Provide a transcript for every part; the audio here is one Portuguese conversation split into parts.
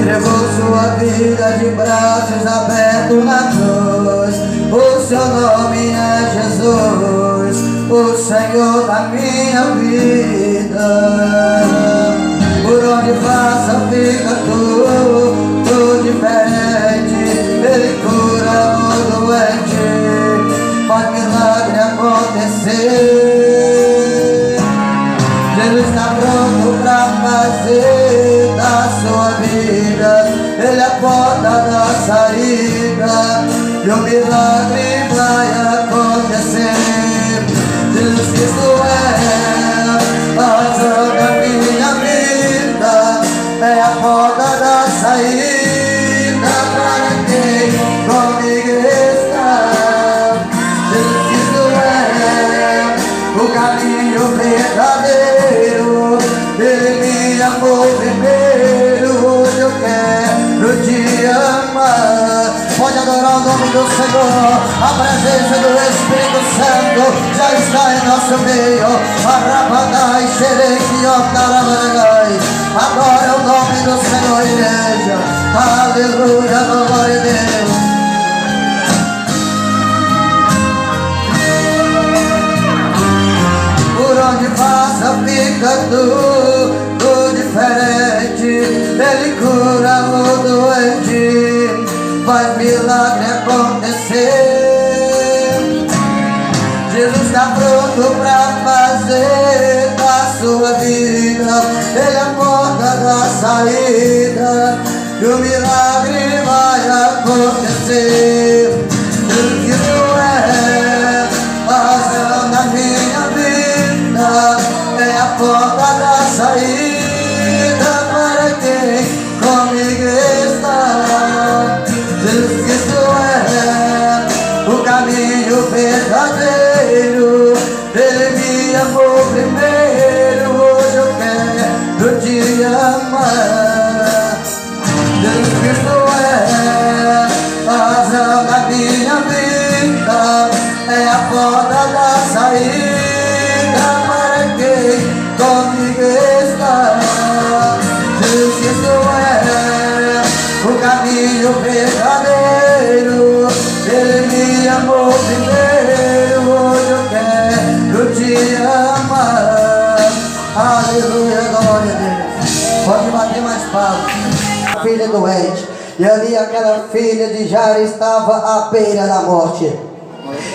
levou sua vida de braços abertos na cruz. O seu nome é Jesus, o Senhor da minha vida. Por onde passa fica tudo diferente. Ele cura o doente, faz milagre acontecer. Jesus está pronto pra fazer da sua vida. Ele é a porta da saída e o milagre vai acontecer. Jesus Cristo é a razão da minha vida, é a porta da saída para quem comigo está. Jesus Cristo é o caminho verdadeiro, Ele me amou primeiro, hoje eu quero te amar. Pode adorar o nome do Senhor, a presença do Espírito Santo já está em nosso meio. Arrabadai, xereque, otarabagai. Adora o nome do Senhor, igreja. Aleluia, glória a Deus. Por onde passa fica tudo diferente. Ele cura o doente, faz milagre acontecer. Jesus está pronto para fazer da sua vida. Ele é a porta da saída e o milagre vai acontecer. Jesus é a razão da minha vida, é a porta da saída para quem comigo está. Jesus Cristo é o caminho verdadeiro, Ele me amou primeiro, hoje eu quero te amar. Jesus Cristo é a razão da minha vida, é a porta da saída para quem comigo está. Jesus Cristo é o caminho verdadeiro, Ele me amou primeiro, hoje eu quero te amar. Aleluia, glória a Deus. Pode bater mais palmas. A filha doente, e ali aquela filha de Jairo estava à beira da morte.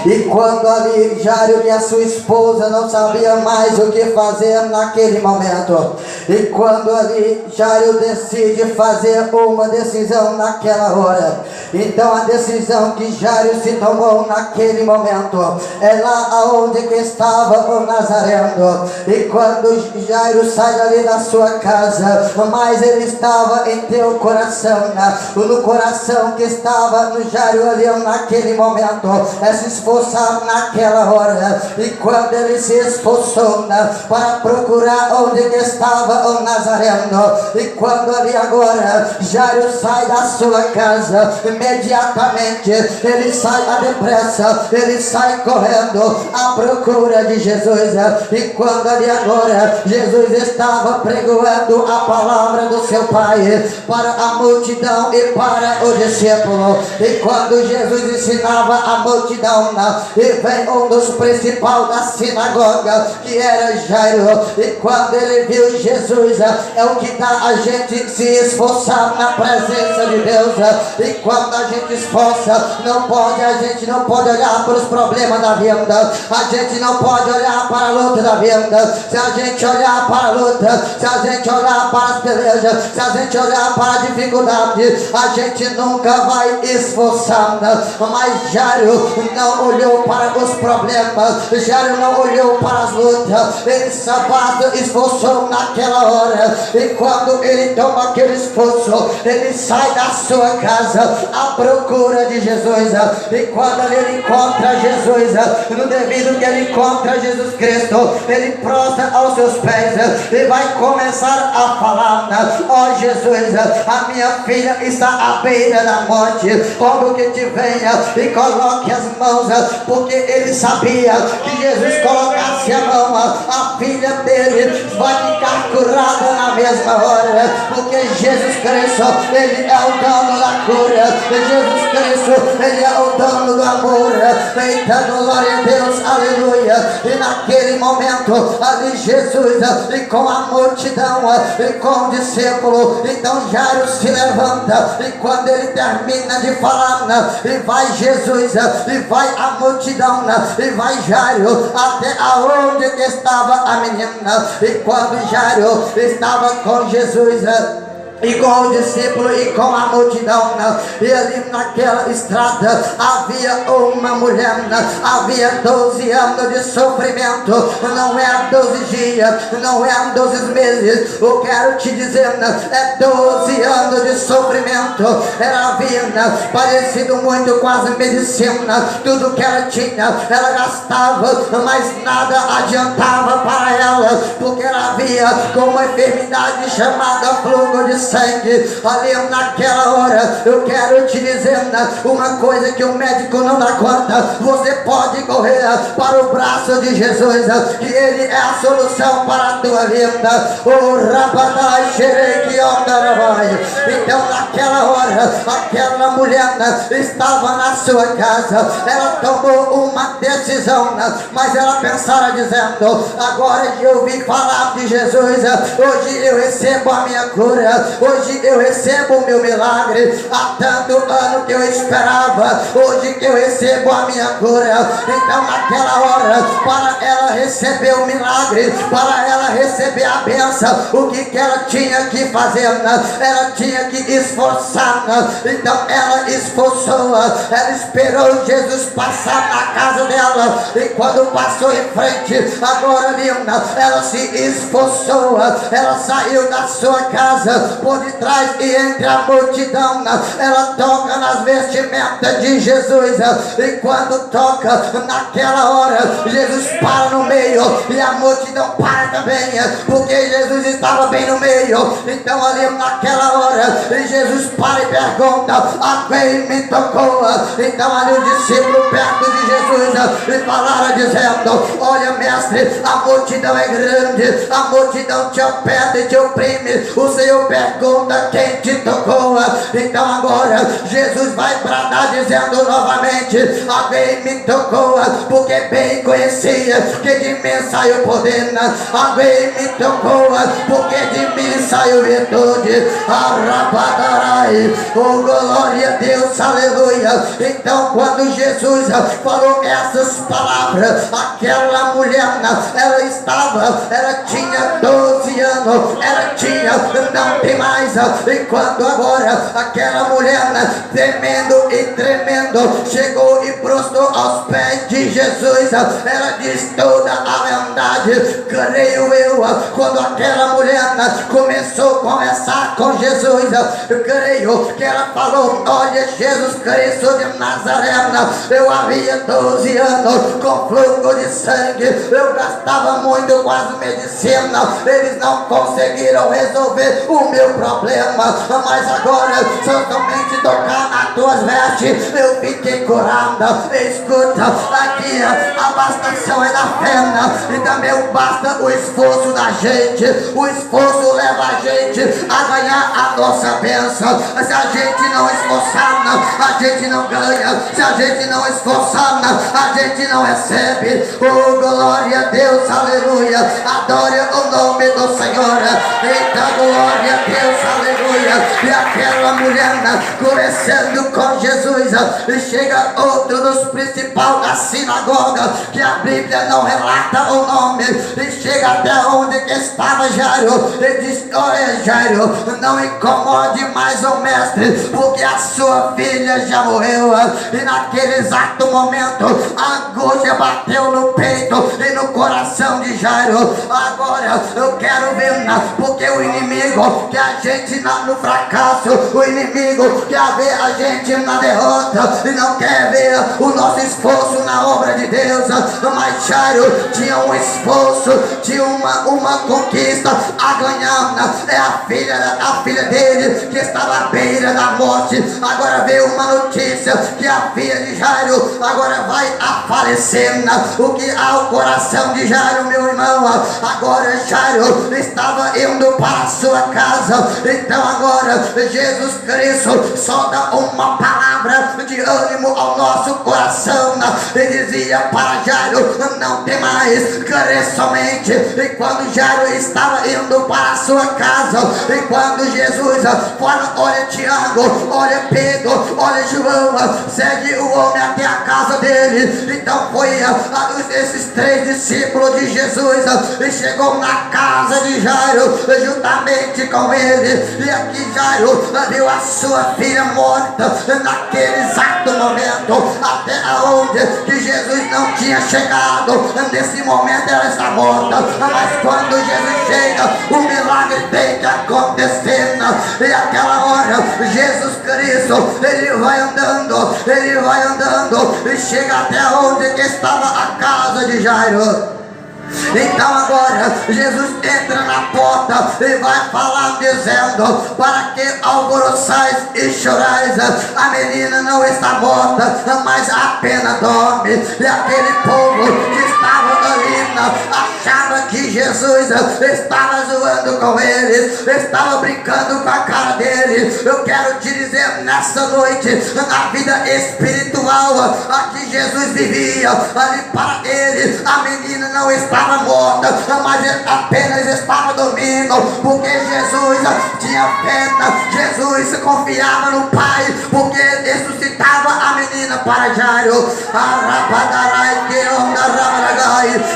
E quando ali Jairo e a sua esposa não sabiam mais o que fazer naquele momento, e quando ali Jairo decide fazer uma decisão naquela hora, então a decisão que Jairo se tomou naquele momento é lá aonde que estava o Nazareno. E quando Jairo sai dali da sua casa, mas ele estava em teu coração, no coração que estava no Jairo ali naquele momento, é se esforçar naquela hora. E quando ele se esforçou para procurar onde que estava o Nazareno, e quando ali agora Jairo sai da sua casa, imediatamente ele sai a depressa, ele sai correndo à procura de Jesus. E quando ali agora Jesus estava pregoando a palavra do seu Pai para a multidão e para o discípulo, e quando Jesus ensinava a multidão, e vem um dos principais da sinagoga, que era Jairo, e quando ele viu Jesus, é o que dá a gente se esforçar na presença de Deus. E quando a gente esforça, a gente não pode olhar para os problemas da vida, a gente não pode olhar para a luta da vida. Se a gente olhar para a luta, se a gente olhar para as pelejas, se a gente olhar para a dificuldade, a gente nunca vai esforçar. Mas Jairo não olhou para os problemas, Jairo não olhou para as lutas, ele só esforçou naquela hora. E quando ele toma aquele esforço, ele sai da na sua casa à procura de Jesus. E quando ele encontra Jesus, no devido que ele encontra Jesus Cristo, ele prostra aos seus pés e vai começar a falar: ó Jesus, a minha filha está à beira da morte, rogo que te venha e coloque as mãos, porque ele sabia que Jesus colocasse a mão, a filha dele vai ficar curada na mesma hora, porque Jesus Cristo, ele é o dono da cura, Jesus Cristo, ele é o dono do amor. Então glória a Deus, aleluia. E naquele momento ali Jesus, e com a multidão, e com o discípulo, então Jairo se levanta, e quando ele termina de falar, e vai Jesus, e vai a multidão, e vai Jairo até aonde que estava a menina. E quando Jairo estava com Jesus e com o discípulo e com a multidão, e ali naquela estrada havia uma mulher, havia 12 anos de sofrimento. Não é 12 dias, não é 12 meses, eu quero te dizer, é 12 anos de sofrimento. Ela havia parecido muito com as medicinas, tudo que ela tinha, ela gastava, mas nada adiantava para ela, porque ela havia com uma enfermidade chamada fluxo de sangue. Ali naquela hora eu quero te dizer uma coisa que o médico não dá conta. Você pode correr para o braço de Jesus, que ele é a solução para a tua vida. Então naquela hora aquela mulher estava na sua casa, ela tomou uma decisão, mas ela pensava dizendo: agora que eu vim falar de Jesus, hoje eu recebo a minha cura, hoje eu recebo o meu milagre. Há tanto ano que eu esperava, hoje que eu recebo a minha cura. Então naquela hora, para ela receber o milagre, para ela receber a bênção, o que ela tinha que fazer? Ela tinha que esforçar. Então ela esforçou, ela esperou Jesus passar na casa dela, e quando passou em frente, agora ali ela se esforçou, ela saiu da sua casa por detrás e entre a multidão, ela toca nas vestimentas de Jesus, e quando toca, naquela hora Jesus para no meio e a multidão para também, porque Jesus estava bem no meio. Então ali naquela hora Jesus para e pergunta: a quem me tocou? Então ali o discípulo perto de Jesus e falaram dizendo: olha mestre, a multidão é grande, a multidão te aperta e te oprime, o Senhor pergunta quem te tocou. Então agora Jesus vai bradar dizendo novamente: a quem me tocou? Porque bem conhecia que de mim saiu poder, a quem me tocou? Porque de mim saiu virtude. Arrabadarai, oh glória a Deus, aleluia. Então quando Jesus falou essas palavras, aquela mulher, ela tinha 12 anos, ela tinha, não tem mais. E quando agora aquela mulher, temendo e tremendo, chegou e prostrou aos pés de Jesus, ela diz toda a verdade, creio eu. Quando aquela mulher começou a conversar com Jesus, eu creio que ela falou: olha, Jesus Cristo de Nazaré, eu havia 12 anos com fluxo de sangue, eu gastava muito com as medicinas, eles não conseguiram resolver o meu problema, mas agora se eu somente tocar nas tuas vestes, eu fiquei curada. Escuta, aqui a bastação é da fé, e também basta o esforço da gente. O esforço leva a gente a ganhar a nossa bênção. Se a gente não esforçar, a gente não ganha. Se a gente não esforçar, a gente não recebe. Oh glória a Deus, aleluia. Adore o nome do Senhor. Eita, glória a Deus, aleluia. E aquela mulher conversando com Jesus, e chega outro dos principais da sinagoga, que a Bíblia não relata o nome, e chega até onde que estava Jairo, e diz: olha Jairo, não incomode mais o mestre, porque a sua filha já morreu. E naquele exato momento a angústia bateu no peito e no coração de Jairo. Agora eu quero ver, porque o inimigo que a gente no fracasso, o inimigo quer ver a gente na derrota e não quer ver o nosso esforço na obra de Deus. Mas Jairo tinha um esforço, tinha uma conquista a ganhar. É a filha dele que estava à beira da morte. Agora veio uma notícia que a filha de Jairo agora vai a falecer. O que há o coração de Jairo, meu irmão? Agora Jairo estava indo para a sua casa. Então agora Jesus Cristo solta uma palavra de ânimo ao nosso coração. Ele dizia para Jairo: não tem mais, crê somente. E quando Jairo estava indo para a sua casa, e quando Jesus fala: olha Tiago, olha Pedro, olha João, segue o homem até a casa dele. Então foi esses 3 discípulos de Jesus e chegou na casa de Jairo juntamente com ele. E aqui Jairo viu a sua filha morta naquele exato momento, até onde que Jesus não tinha chegado. Nesse momento ela está morta, mas quando Jesus chega, o milagre tem que acontecer. E aquela hora Jesus Cristo, ele vai andando e chega até onde que estava a casa de Jairo. Então agora Jesus entra na porta e vai falar dizendo: para que alvoroçais e chorais? A menina não está morta, mas apenas dorme. E aquele povo que estava ali achava que Jesus estava zoando com eles, estava brincando com a cara deles. Eu quero te dizer nessa noite, na vida espiritual a que Jesus vivia, ali para ele a menina não estava morta, mas ele apenas estava dormindo, porque Jesus tinha fé, Jesus confiava no Pai, porque ele ressuscitava a menina para Jairo.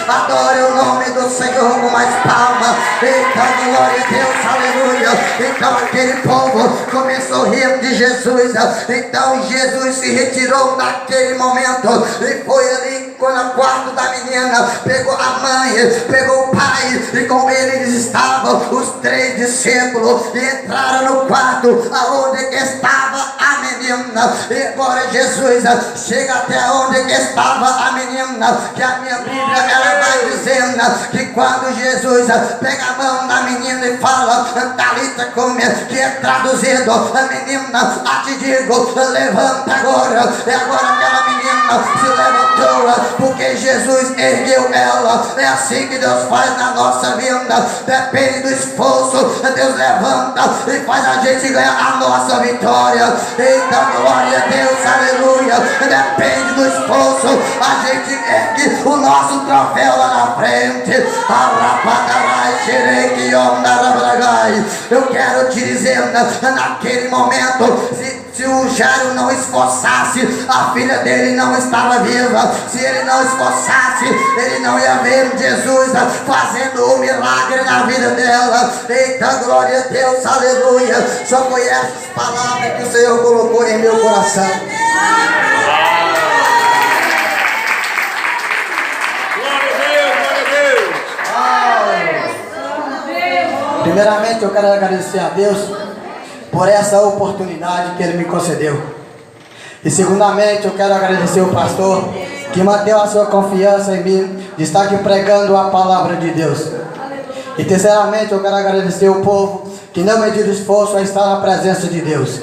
Adore o nome do Senhor com mais palmas. Eita, glória a Deus, aleluia. Então aquele povo começou a rir de Jesus. Então Jesus se retirou naquele momento e foi ali no quarto da menina, pegou a mãe, pegou o pai, e com eles estavam os 3 discípulos, e entraram no quarto aonde estava a menina. E agora Jesus chega até onde estava a menina, que a minha Bíblia ela vai dizendo que quando Jesus pega a mão da menina e fala Talita cumi, que é traduzido: a menina, te digo, levanta agora. E agora aquela menina se levantou, porque Jesus ergueu ela. É assim que Deus faz na nossa vida, depende do esforço. Deus levanta e faz a gente ganhar a nossa vitória. Eita, glória a Deus, aleluia. Depende do esforço, a gente ergue o nosso troféu lá na frente. Eu quero te dizer, naquele momento, se o Jairo não esforçasse, a filha dele não estava viva. Se ele não esforçasse, ele não ia ver Jesus fazendo um milagre na vida dela. Eita, glória a Deus, aleluia. Só foi essas palavras que o Senhor colocou em meu coração. Primeiramente eu quero agradecer a Deus por essa oportunidade que Ele me concedeu. E segundamente eu quero agradecer o pastor que manteve a sua confiança em mim, de estar aqui pregando a palavra de Deus. E terceiramente eu quero agradecer o povo que não mediu esforço a estar na presença de Deus.